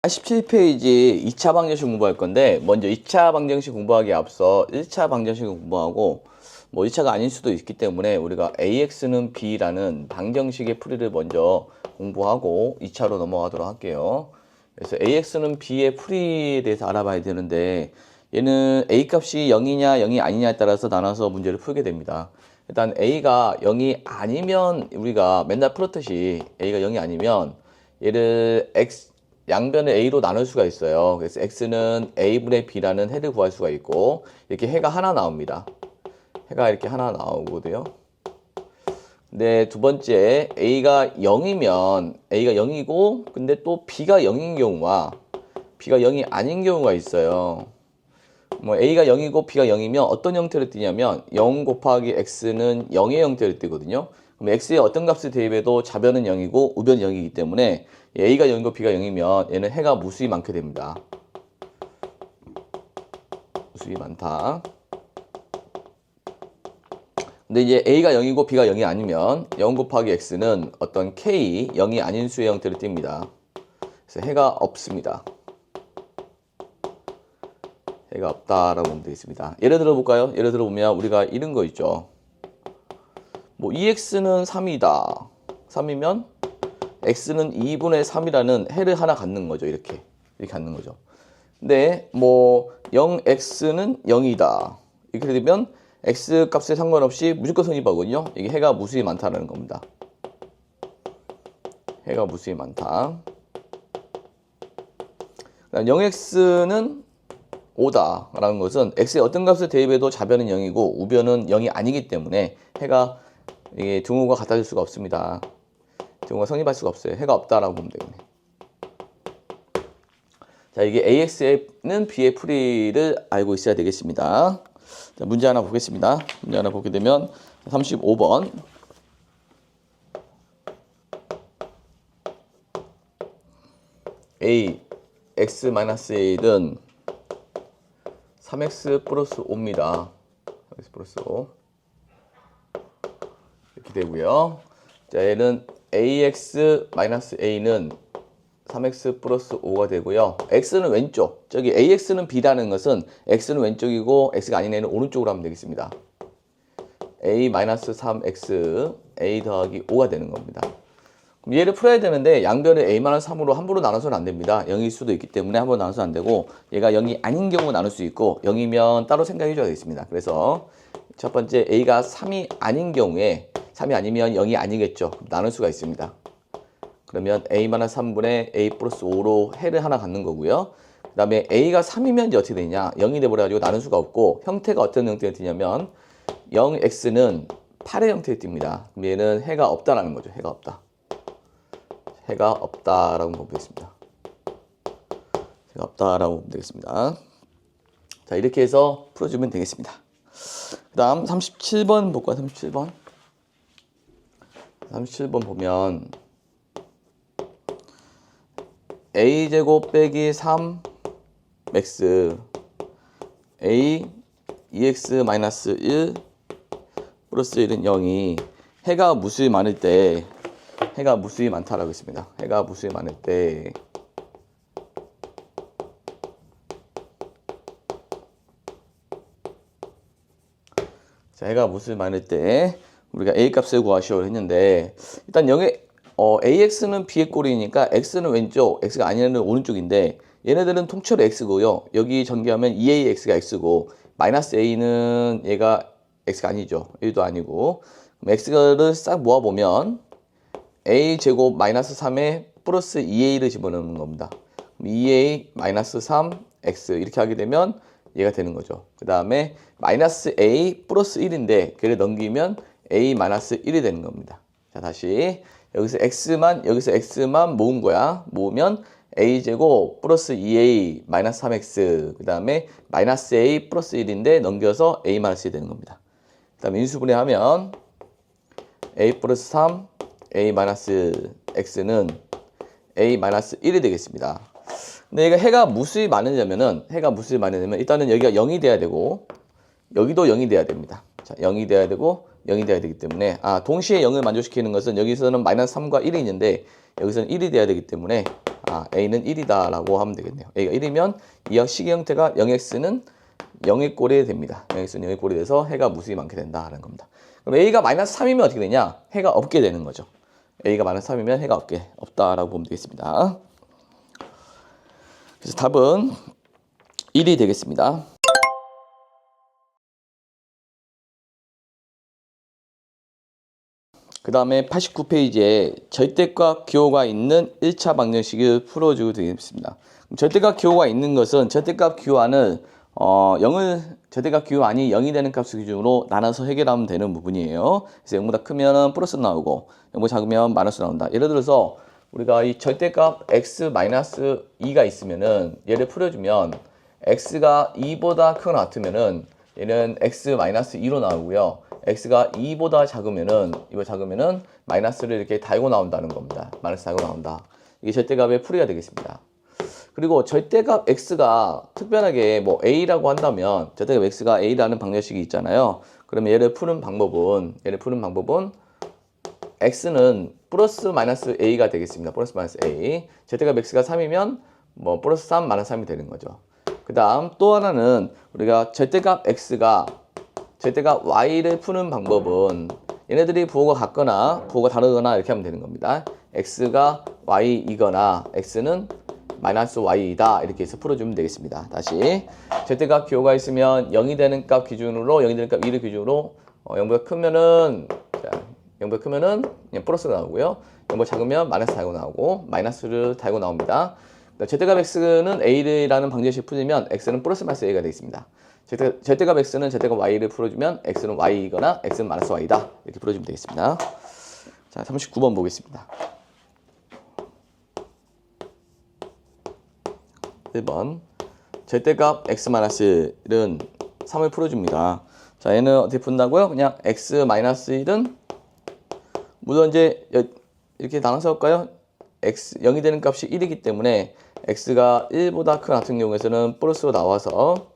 17페이지 2차 방정식 공부할 건데, 먼저 2차 방정식 공부하기에 앞서 1차 방정식을 공부하고, 뭐 1차가 아닐 수도 있기 때문에 우리가 AX는 B라는 방정식의 풀이를 먼저 공부하고 2차로 넘어가도록 할게요. 그래서 AX는 B의 풀이에 대해서 알아봐야 되는데, 얘는 A 값이 0이냐 0이 아니냐에 따라서 나눠서 문제를 풀게 됩니다. 일단 A가 0이 아니면, 우리가 맨날 풀었듯이 A가 0이 아니면 얘를 양변을 A로 나눌 수가 있어요. 그래서 X는 A분의 B라는 해를 구할 수가 있고, 이렇게 해가 하나 나옵니다. 해가 이렇게 하나 나오거든요. 근데 두 번째, A가 0이고, 근데 또 B가 0인 경우와 B가 0이 아닌 경우가 있어요. 뭐 A가 0이고 B가 0이면 어떤 형태를 띠냐면 0 곱하기 X는 0의 형태를 띠거든요. 그럼 X의 어떤 값을 대입해도 좌변은 0이고 우변은 0이기 때문에 A가 0이고 B가 0이면 얘는 해가 무수히 많게 됩니다. 무수히 많다. 근데 이제 A가 0이고 B가 0이 아니면 0 곱하기 X는 어떤 K, 0이 아닌 수의 형태를 띱니다. 그래서 해가 없습니다. 해가 없다라고 보면 되겠습니다. 예를 들어 볼까요? 예를 들어 보면 우리가 이런 거 있죠. 뭐 2x는 3이다. 3이면 x는 2분의 3이라는 해를 하나 갖는 거죠. 이렇게 갖는 거죠. 근데 뭐 0x는 0이다. 이렇게 되면 x 값에 상관없이 무조건 성립하거든요. 이게 해가 무수히 많다는 겁니다. 해가 무수히 많다. 0x는 5다 라는 것은 x의 어떤 값을 대입해도 좌변은 0이고 우변은 0이 아니기 때문에 해가, 이게 등호가 같아질 수가 없습니다. 등호가 성립할 수가 없어요. 해가 없다라고 보면 되겠네. 자, 이게 AX는 B의 풀이를 알고 있어야 되겠습니다. 자, 문제 하나 보겠습니다. 문제 하나 보게 되면 35번. x-a는 3x 플러스 5입니다. 3x 플러스 5. 이렇게 되고요. 자, 얘는 ax-a는 3x 플러스 5가 되고요. x는 왼쪽. 저기 ax는 b라는 것은 x는 왼쪽이고 x가 아닌 애는 오른쪽으로 하면 되겠습니다. a-3x a 더하기 5가 되는 겁니다. 그럼 얘를 풀어야 되는데 양변을 a-3으로 함부로 나눠서는 안 됩니다. 0일 수도 있기 때문에 함부로 나눠서는 안 되고, 얘가 0이 아닌 경우 나눌 수 있고 0이면 따로 생각해 줘야 되겠습니다. 그래서 첫 번째, a가 3이 아닌 경우에, 3이 아니면 0이 아니겠죠. 나눌 수가 있습니다. 그러면 a-3분의 a 플러스 5로 해를 하나 갖는 거고요. 그 다음에 a가 3이면 이제 어떻게 되냐, 0이 돼버려가지고 나눌 수가 없고, 형태가 어떤 형태가 되냐면 0x는 8의 형태를 띱니다. 그럼 얘는 해가 없다라는 거죠. 해가 없다. 해가 없다라고 보면 되겠습니다. 해가 없다라고 보면 되겠습니다. 자, 이렇게 해서 풀어주면 되겠습니다. 그 다음 37번 볼까요? 37번. 37번 보면 a제곱 빼기 3x a 2x 마이너스 1 플러스 1은 0이 해가 무수히 많을 때, 해가 무수히 많다라고 했습니다. 해가 무수히 많을 때 자, 해가 무수히 많을 때 우리가 a 값을 구하시오 했는데, 일단 0의 ax는 b의 꼴이니까 x는 왼쪽, x가 아니라는 오른쪽인데, 얘네들은 통째로 x고요. 여기 전개하면 2ax가 x고, 마이너스 a는 얘가 x가 아니죠. 1도 아니고. 그럼 x를 싹 모아보면 a 제곱 마이너스 3에 플러스 2a를 집어넣는 겁니다. 2a 마이너스 3x 이렇게 하게 되면 얘가 되는 거죠. 그 다음에 마이너스 a 플러스 1인데 걔를 넘기면 a 마이너스 1이 되는 겁니다. 자, 다시 여기서 x만 모은 거야. 모으면 a 제곱 플러스 2a 마이너스 3x, 그 다음에 마이너스 a 플러스 1인데 넘겨서 a 마이너스 1이 되는 겁니다. 그 다음에 인수분해하면 a 플러스 3 a 마이너스 x는 a 마이너스 1이 되겠습니다. 근데 얘가 해가 무수히 많으려면 일단은 여기가 0이 돼야 되고 여기도 0이 돼야 됩니다. 자, 0이 돼야 되고 0이 돼야 되기 때문에 동시에 0을 만족시키는 것은 여기서는 마이너스 3과 1이 있는데 여기서는 1이 돼야 되기 때문에 A는 1이다 라고 하면 되겠네요. A가 1이면 이 식의 형태가 0x는 0의 꼴이 됩니다. 0x는 0의 꼴이 돼서 해가 무수히 많게 된다라는 겁니다. 그럼 A가 마이너스 3이면 어떻게 되냐? 해가 없게 되는 거죠. A가 마이너스 3이면 해가 없다라고 보면 되겠습니다. 그래서 답은 1이 되겠습니다. 그 다음에 89페이지에 절대값 기호가 있는 1차 방정식을 풀어주고 되겠습니다. 절대값 기호가 있는 것은 절대값 기호안을 절대값 기호안이 0이 되는 값을 기준으로 나눠서 해결하면 되는 부분이에요. 그래서 0보다 크면 플러스 나오고 0보다 작으면 마이너스 나온다. 예를 들어서 우리가 이 절대값 x-2가 있으면은 얘를 풀어주면 x가 2보다 크거나 같으면은 얘는 x-2로 나오고요. x가 2보다 작으면은 마이너스를 이렇게 달고 나온다는 겁니다. 마이너스 달고 나온다. 이게 절대값의 풀이가 되겠습니다. 그리고 절대값 x가 특별하게 뭐 a라고 한다면 절대값 x가 a라는 방정식이 있잖아요. 그러면 얘를 푸는 방법은 x는 플러스 마이너스 a가 되겠습니다. 플러스 마이너스 a. 절대값 x가 3이면 뭐 플러스 3 마이너스 3이 되는 거죠. 그 다음 또 하나는 우리가 절대값 y를 푸는 방법은 얘네들이 부호가 같거나 부호가 다르거나 이렇게 하면 되는 겁니다. x가 y이거나 x는 마이너스 y이다 이렇게 해서 풀어주면 되겠습니다. 다시 절대값 기호가 있으면 0이 되는 값 기준으로 0이 되는 값 2를 기준으로 0보다 크면은 그냥 플러스가 나오고요. 0보다 작으면 마이너스 달고 나오고 마이너스를 달고 나옵니다. 절대값 x는 a라는 방정식 풀리면 x는 플러스 마이너스 a가 되겠습니다. 절대값 x는 절대값 y를 풀어주면 x는 y이거나 x는 마이너스 y다 이렇게 풀어주면 되겠습니다. 자, 39번 보겠습니다. 1번 절대값 x-1은 3을 풀어줍니다. 자, 얘는 어떻게 푼다고요? 그냥 x-1은 물론 이제 이렇게 나눠서 할까요? 0이 되는 값이 1이기 때문에 x가 1보다 큰 같은 경우에서는 플러스로 나와서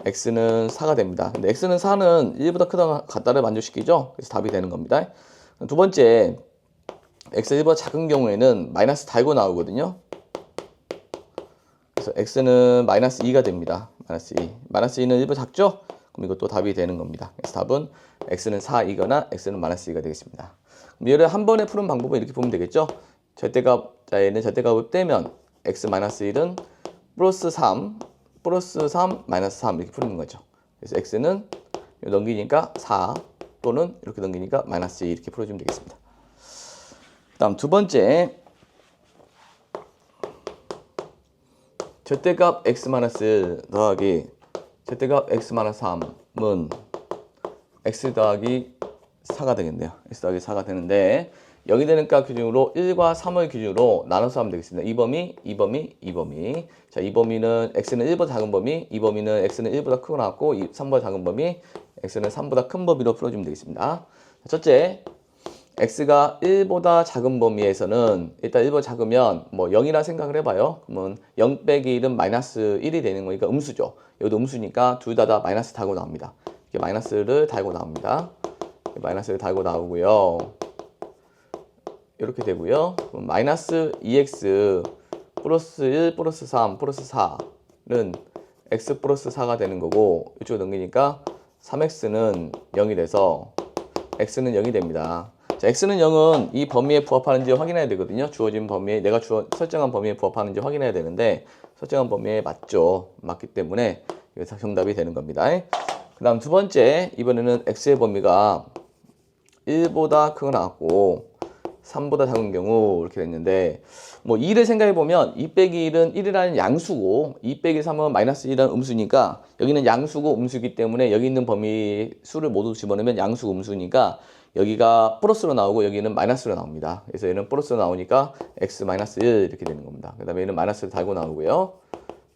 x는 4가 됩니다. 근데 x는 4는 1보다 크다 같다를 만족시키죠. 그래서 답이 되는 겁니다. 두 번째, x가 1보다 작은 경우에는 마이너스 달고 나오거든요. 그래서 x는 마이너스 2가 됩니다. 마이너스 2. 마이너스 2는 1보다 작죠? 그럼 이것도 답이 되는 겁니다. 그래서 답은 x는 4이거나 x는 마이너스 2가 되겠습니다. 그럼 얘를 한 번에 푸는 방법은 이렇게 보면 되겠죠? 얘는 절대값을 떼면 x-1은 플러스 3, 마이너스 3 이렇게 푸는 거죠. 그래서 x는 넘기니까 4 또는 이렇게 넘기니까 마이너스 2 이렇게 풀어주면 되겠습니다. 다음 두 번째, 절대값 x-1 더하기 절대값 x-3은 x 더하기 4가 되겠네요. x 더하기 4가 되는데 0이 되는 값 기준으로 1과 3을 기준으로 나눠서 하면 되겠습니다. 이 범위. 자, 이 범위는 x는 1보다 작은 범위, 이 범위는 x는 1보다 크고 나왔고 3보다 작은 범위, x는 3보다 큰 범위로 풀어주면 되겠습니다. 첫째, x가 1보다 작은 범위에서는 일단 1보다 작으면 뭐 0이라 생각을 해봐요. 그러면 0 빼기 1은 마이너스 1이 되는 거니까 음수죠. 여기도 음수니까 둘 다 마이너스 달고 나옵니다. 이렇게 마이너스를 달고 나옵니다. 마이너스를 달고 나오고요. 이렇게 되고요. 그럼 마이너스 2x 플러스 1 플러스 3 플러스 4는 x 플러스 4가 되는 거고 이쪽으로 넘기니까 3x는 0이 돼서 x는 0이 됩니다. 자, x는 0은 이 범위에 부합하는지 확인해야 되거든요. 주어진 범위에 내가 설정한 범위에 부합하는지 확인해야 되는데 설정한 범위에 맞죠. 맞기 때문에 여기서 정답이 되는 겁니다. 그 다음 두 번째, 이번에는 x의 범위가 1보다 크거나 같고 3보다 작은 경우 이렇게 됐는데 뭐 2를 생각해 보면 2 빼기 1은 1이라는 양수고 2 빼기 3은 마이너스 1이라는 음수니까 여기는 양수고 음수이기 때문에 여기 있는 범위 수를 모두 집어넣으면 양수고 음수니까 여기가 플러스로 나오고 여기는 마이너스로 나옵니다. 그래서 얘는 플러스로 나오니까 x 마이너스 1 이렇게 되는 겁니다. 그 다음에 얘는 마이너스를 달고 나오고요.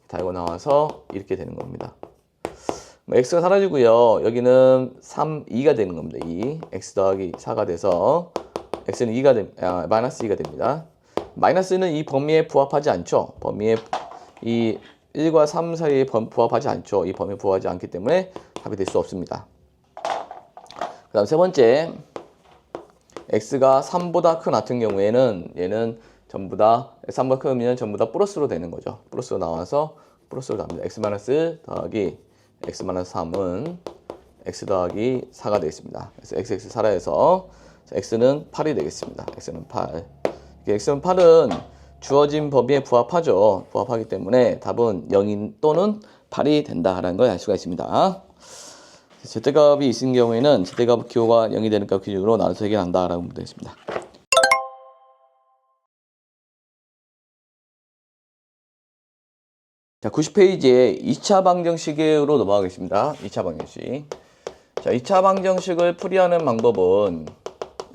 달고 나와서 이렇게 되는 겁니다. x가 사라지고요. 여기는 3, 2가 되는 겁니다. 2. x 더하기 4가 돼서 x는 마이너스 2가 됩니다. 마이너스는 이 범위에 부합하지 않죠. 범위에 이 1과 3 사이에 부합하지 않죠. 이 범위에 부합하지 않기 때문에 답이 될 수 없습니다. 그 다음 세 번째, x가 3보다 큰 같은 경우에는 얘는 전부 다 3보다 크면 전부 다 플러스로 되는 거죠. 플러스로 나와서 플러스로 나옵니다. x-1 더하기 x-3은 x 더하기 4가 되겠습니다. 그래서 x 살아서 x는 8이 되겠습니다. x는 8. x는 8은 주어진 범위에 부합하죠. 부합하기 때문에 답은 0 또는 8이 된다라는 걸 알 수가 있습니다. 제때값이 있은 경우에는 제때값 기호가 0이 되는 값 기준으로 나눠서 해결한다라고 보면 되겠습니다. 자, 90페이지에 2차 방정식으로 넘어가겠습니다. 2차 방정식. 자, 2차 방정식을 풀이하는 방법은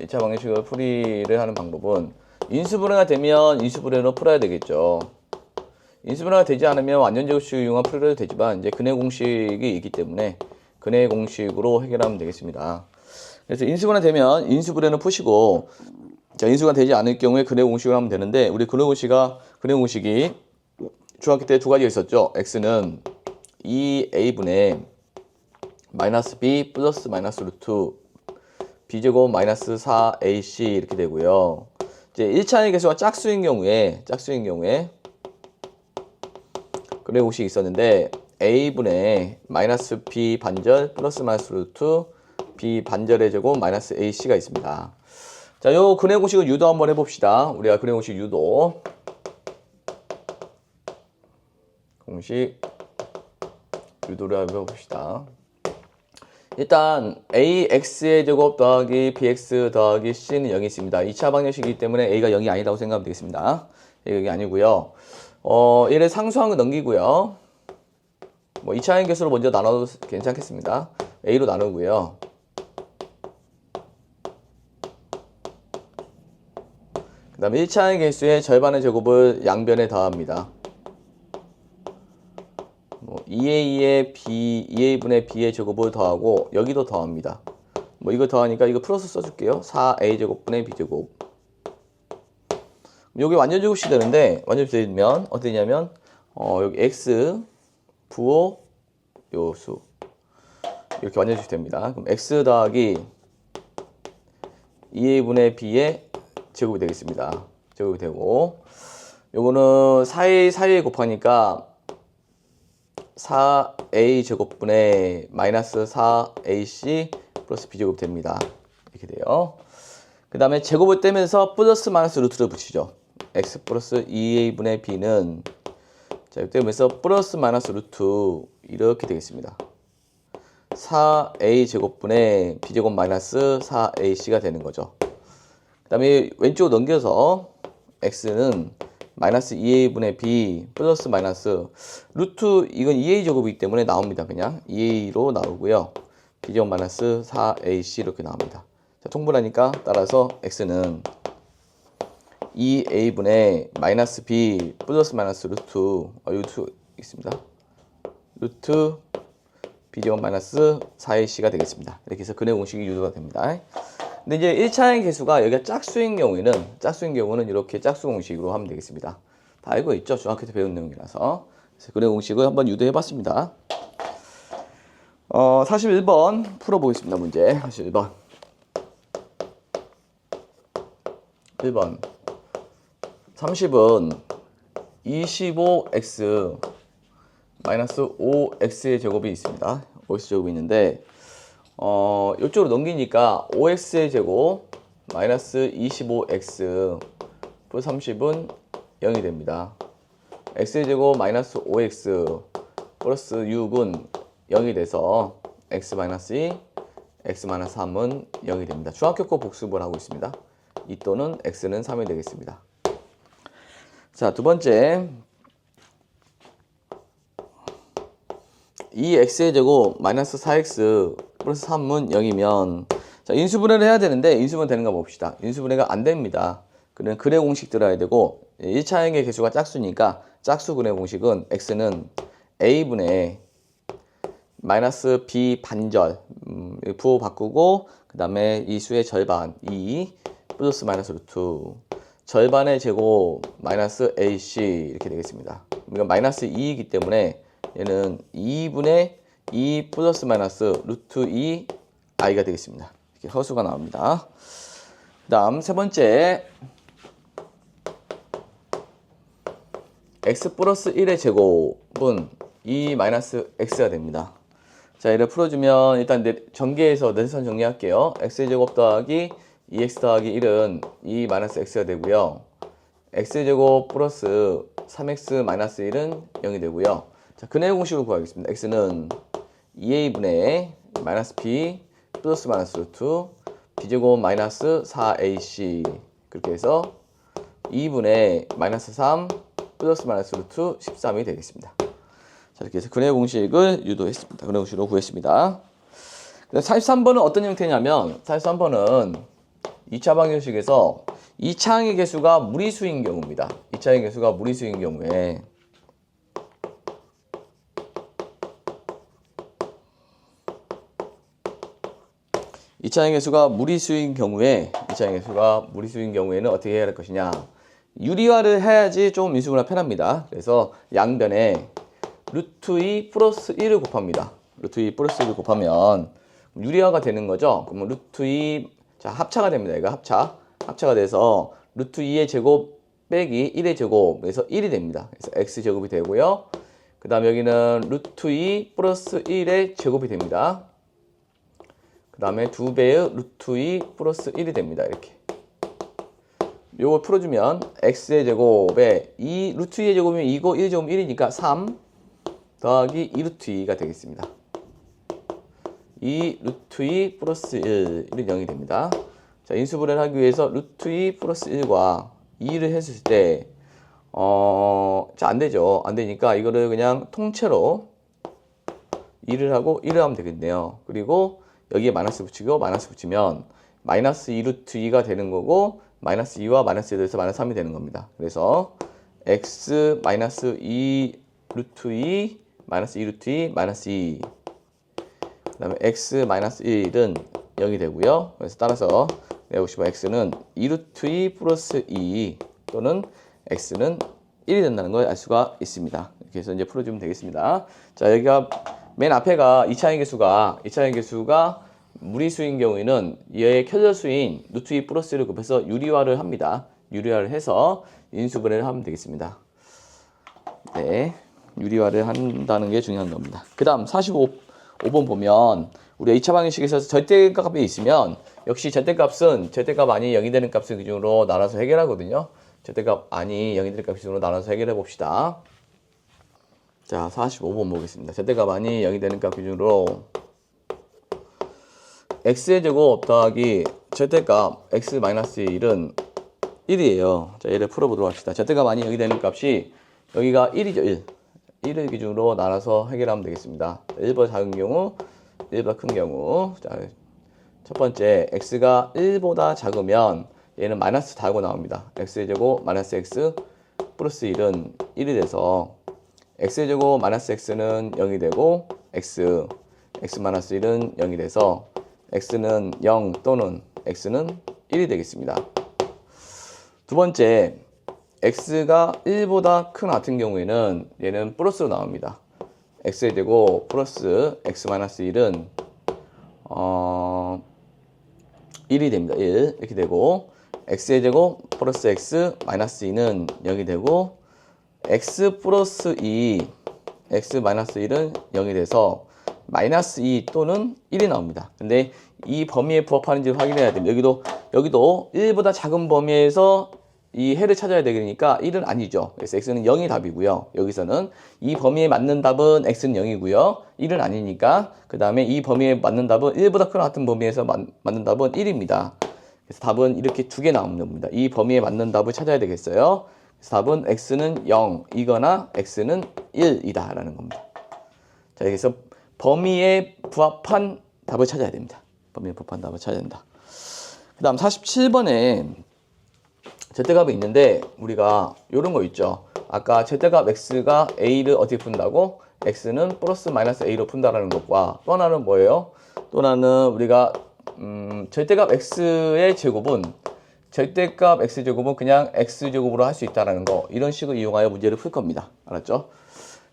2차 방정식을 풀이를 하는 방법은 인수분해가 되면 인수분해로 풀어야 되겠죠. 인수분해가 되지 않으면 완전제곱식을 이용한 풀이를 해도 되지만 이제 근해 공식이 있기 때문에 근해 공식으로 해결하면 되겠습니다. 그래서 인수분해 되면 인수분해는 푸시고, 자, 인수가 되지 않을 경우에 근해 공식을 하면 되는데, 우리 근해 공식이 중학교 때 두 가지가 있었죠. x는 2a분의 마이너스 b 플러스 마이너스 루트 b제곱 마이너스 4ac 이렇게 되고요. 이제 1차의 개수가 짝수인 경우에 근해 공식이 있었는데 a분의 마이너스 b 반절 플러스 마이너스 루트 b 반절의 제곱 마이너스 ac가 있습니다. 자, 요 근해 공식을 유도 한번 해봅시다. 우리가 근해 공식 유도 유도를 한번 해봅시다. 일단 ax의 제곱 더하기 bx 더하기 c는 0이 있습니다. 2차 방정식이기 때문에 a가 0이 아니라고 생각하면 되겠습니다. a가 0이 아니고요. 얘를 상수한 거 넘기고요. 뭐 2차의 개수로 먼저 나눠도 괜찮겠습니다. a로 나누고요. 그 다음에 1차의 개수의 절반의 제곱을 양변에 더합니다. 2a분의 b의 제곱을 더하고 여기도 더합니다. 뭐 이거 더하니까 이거 플러스 써줄게요. 4a 제곱분의 b제곱. 여기 완전제곱이 되는데 완전제곱이 되면 어떻게 되냐면 여기 x 부호 요수 이렇게 완전제곱이 됩니다. 그럼 x 더하기 2a분의 b의 제곱이 되겠습니다. 제곱이 되고 요거는 4a 사이에 곱하니까 4a 제곱분의 마이너스 4ac 플러스 b제곱 됩니다. 이렇게 돼요. 그 다음에 제곱을 떼면서 플러스 마이너스 루트를 붙이죠. x 플러스 2a분의 b는 자, 떼면서 플러스 마이너스 루트 이렇게 되겠습니다. 4a 제곱분의 b제곱 마이너스 4ac가 되는 거죠. 그 다음에 왼쪽으로 넘겨서 x는 마이너스 2a분의 b 플러스 마이너스 루트 이건 2a 제곱이기 때문에 나옵니다. 그냥 2a로 나오고요. b제곱 마이너스 4ac 이렇게 나옵니다. 자, 통분하니까 따라서 x는 2a분의 마이너스 b 플러스 마이너스 루트 있습니다. 루트 b제곱 마이너스 4ac가 되겠습니다. 이렇게 해서 근해 공식이 유도가 됩니다. 근데 이제 1차의 개수가 여기가 짝수인 경우는 이렇게 짝수 공식으로 하면 되겠습니다. 다 알고 있죠? 중학교 때 배운 내용이라서. 그래서 근해 공식을 한번 유도해 봤습니다. 41번 풀어보겠습니다. 문제 41번. 1번 30은 25x 마이너스 5x의 제곱이 있습니다. 5x 제곱이 있는데 이쪽으로 넘기니까 5x의 제곱 마이너스 25x 플러스 30은 0이 됩니다. x의 제곱 마이너스 5x 플러스 6은 0이 돼서 x 마이너스 2, x 마이너스 3은 0이 됩니다. 중학교 거 복습을 하고 있습니다. 2 또는 x는 3이 되겠습니다. 자, 두 번째 2x의 제곱 마이너스 4x 플러스 3은 0이면 자, 인수분해를 해야 되는데 인수분해 되는가 봅시다. 인수분해가 안 됩니다. 그러면 근해 공식 들어야 되고 1차행의 개수가 짝수니까 짝수 근해 공식은 x는 a분의 마이너스 b 반절 부호 바꾸고 그 다음에 이 수의 절반 2 플러스 마이너스 루트 절반의 제곱 마이너스 AC 이렇게 되겠습니다. 이건 마이너스 2이기 때문에 얘는 2분의 2 플러스 마이너스 루트 2 i가 되겠습니다. 이렇게 허수가 나옵니다. 그 다음 세 번째 x 플러스 1의 제곱은 2 마이너스 x가 됩니다. 자, 얘를 풀어주면 일단 전개해서 내선 정리할게요. x제곱 더하기 2x 더하기 1은 2 마이너스 x가 되고요. x제곱 플러스 3x 마이너스 1은 0이 되고요. 자, 근해 공식을 구하겠습니다. x는 2a분의 마이너스 b 플러스 마이너스 루트 b제곱 마이너스 4ac 그렇게 해서 2분의 마이너스 3 플러스 마이너스 루트 13이 되겠습니다. 자, 이렇게 해서 근해 공식을 유도했습니다. 근해 공식으로 구했습니다. 43번은 어떤 형태냐면 43번은 2차 방정식에서 2차항의 개수가 무리수인 경우입니다. 2차항의 개수가 무리수인 경우에 이차항의 개수가 무리수인 경우에는 어떻게 해야 할 것이냐? 유리화를 해야지 좀 인수분해 편합니다. 그래서 양변에 루트 2 플러스 1을 곱합니다. 루트 2 플러스 1을 곱하면 유리화가 되는 거죠. 그러면 루트 2, 자, 합차가 됩니다. 이거 합차가 돼서 루트 2의 제곱 빼기 1의 제곱, 그래서 1이 됩니다. 그래서 x제곱이 되고요. 그 다음 여기는 루트 2 플러스 1의 제곱이 됩니다. 그 다음에 2배의 루트 2 플러스 1이 됩니다. 이렇게. 요거 풀어주면 x의 제곱에 2 루트 2의 제곱이면 2고 1의 제곱은 1이니까 3 더하기 2 루트 2가 되겠습니다. 2 루트 2 플러스 1, 1은 0이 됩니다. 자, 인수분해를 하기 위해서 루트 2 플러스 1과 2를 했을 때 자, 안 되죠. 안 되니까 이거를 그냥 통째로 2를 하고 1을 하면 되겠네요. 그리고 여기에 마이너스 붙이고 마이너스 붙이면 마이너스 2 루트 2가 되는 거고 마이너스 2와 마이너스 1에서 마이너스 3이 되는 겁니다. 그래서 x 마이너스 2 루트 2 마이너스 2 루트 2 마이너스 2 그 다음에 x 마이너스 1은 0이 되고요. 그래서 따라서 내고 싶어 x는 2 루트 2 플러스 2 또는 x는 1이 된다는 걸 알 수가 있습니다. 이렇게 해서 이제 풀어주면 되겠습니다. 자, 여기가 맨 앞에가 2차항의 개수가 무리수인 경우에는 얘의 켜절수인 루트 2 플러스 1을 곱해서 유리화를 합니다. 유리화를 해서 인수분해를 하면 되겠습니다. 네, 유리화를 한다는 게 중요한 겁니다. 그 다음 45번 보면 우리가 2차 방정식에서 절대값이 있으면 역시 절대값 아니 0이 되는 값을 기준으로 나눠서 해결하거든요. 절대값 아니 0이 되는 값 기준으로 나눠서 해결해 봅시다. 자, 45번 보겠습니다. 절대값 아니 0이 되는 값 기준으로 x의 제곱 더하기 절대값 x 마이너스 1은 1이에요. 자, 얘를 풀어보도록 합시다. 절대값 아니 0이 되는 값이 여기가 1이죠. 1을 기준으로 나눠서 해결하면 되겠습니다. 1보다 작은 경우, 1보다 큰 경우. 자, 첫 번째 x가 1보다 작으면 얘는 마이너스 달고 나옵니다. x의 제곱 마이너스 x 플러스 1은 1이 돼서 x의 제곱 마이너스 x는 0이 되고 x 마이너스 1은 0이 돼서 x는 0 또는 x는 1이 되겠습니다. 두 번째, x가 1보다 큰 같은 경우에는 얘는 플러스로 나옵니다. x의 제곱 플러스 x 마이너스 1은 1이 됩니다. 1 이렇게 되고 x의 제곱 플러스 x 마이너스 2는 0이 되고 x 플러스 2 x 마이너스 1은 0이 돼서 마이너스 2 또는 1이 나옵니다. 근데 이 범위에 부합하는지 확인해야 됩니다. 여기도 1보다 작은 범위에서 이 해를 찾아야 되니까 1은 아니죠. 그래서 x는 0이 답이고요. 여기서는 이 범위에 맞는 답은 x는 0이고요. 1은 아니니까 그 다음에 이 범위에 맞는 답은 1보다 큰 같은 범위에서 맞는 답은 1입니다. 그래서 답은 이렇게 두 개 나오는 겁니다. 이 범위에 맞는 답을 찾아야 되겠어요. 그래서 답은 x는 0이거나 x는 1이다 라는 겁니다. 자, 여기서 범위에 부합한 답을 찾아야 됩니다. 범위에 부합한 답을 찾아야 된다. 그 다음 47번에 절대값이 있는데 우리가 이런 거 있죠. 아까 절대값 x가 a를 어떻게 푼다고? x는 플러스 마이너스 a로 푼다라는 것과 또 하나는 뭐예요? 또 하나는 우리가 절대값 x의 제곱은 절대값 x제곱은 그냥 x제곱으로 할 수 있다는 거, 이런 식으로 이용하여 문제를 풀 겁니다. 알았죠?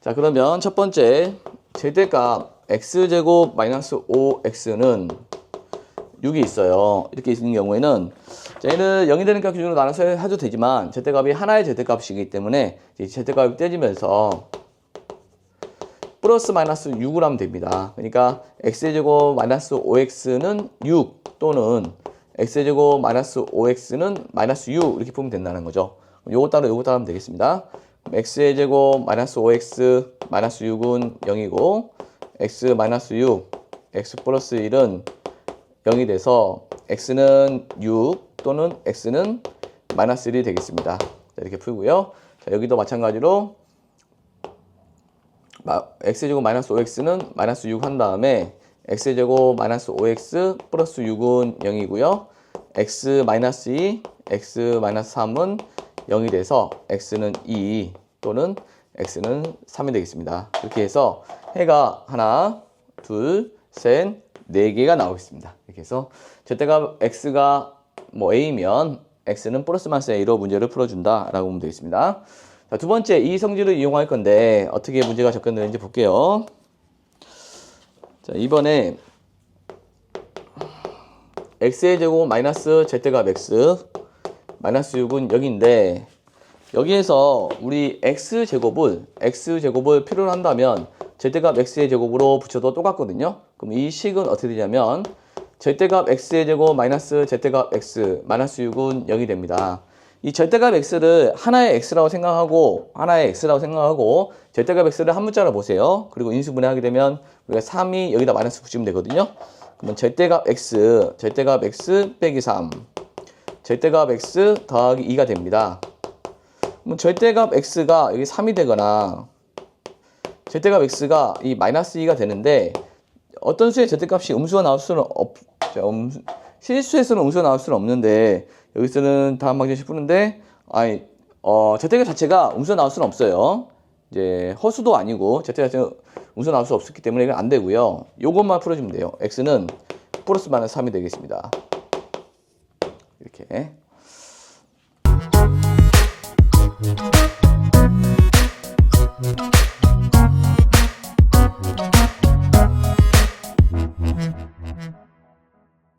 자, 그러면 첫 번째 절대값 x제곱 마이너스 5x는 6이 있어요. 이렇게 있는 경우에는 자, 얘는 0이 되는 값 기준으로 나눠서 해도 되지만 절대값이 하나의 절대값이기 때문에 절대값이 떼지면서 플러스 마이너스 6을 하면 됩니다. 그러니까 x제곱 마이너스 5x는 6 또는 x제곱 마이너스 5x는 마이너스 6 이렇게 보면 된다는 거죠. 요거 따라 하면 되겠습니다. x의 제곱 마이너스 5x 마이너스 6은 0이고 x 마이너스 6 x 플러스 1은 0이 돼서 x는 6 또는 x는 마이너스 1이 되겠습니다. 자, 이렇게 풀고요. 자, 여기도 마찬가지로 x제곱 마이너스 5x는 마이너스 6 한 다음에 x제곱 마이너스 5x 플러스 6은 0이고요. x 마이너스 2, x 마이너스 3은 0이 돼서 x는 2 또는 x는 3이 되겠습니다. 이렇게 해서 해가 하나, 둘, 셋, 네 개가 나오겠습니다. 이렇게 해서 절대값 x가 뭐 a면 x는 플러스 마이너스 a로 문제를 풀어준다 라고 보면 되겠습니다. 자, 두 번째 이 성질을 이용할 건데 어떻게 문제가 접근되는지 볼게요. 자, 이번에 x의 제곱 마이너스 절대값 x 마이너스 6은 0인데 여기에서 우리 x제곱을 필요로 한다면 절대값 x의 제곱으로 붙여도 똑같거든요. 그럼 이 식은 어떻게 되냐면 절대값 x의 제곱 마이너스 절대값 x 마이너스 6은 0이 됩니다. 이 절대값 x를 하나의 x라고 생각하고 절대값 x를 한 문자로 보세요. 그리고 인수분해하게 되면 우리가 3이 여기다 마이너스 붙이면 되거든요. 그러면 절대값 x 빼기 3 절대값 x 더하기 2가 됩니다. 그럼 절대값 x가 여기 3이 되거나 절대값 x가 이 마이너스 2가 되는데 어떤 수의 절대값이 음수가 나올 수는 실수에서는 음수가 나올 수는 없는데 여기서는 다음 방정식 푸는데 절대값 자체가 음수가 나올 수는 없어요. 이제 허수도 아니고 절대값 자체가 음수가 나올 수 없었기 때문에 이건 안 되고요. 요것만 풀어주면 돼요. x는 플러스 마이너스 3이 되겠습니다. 이렇게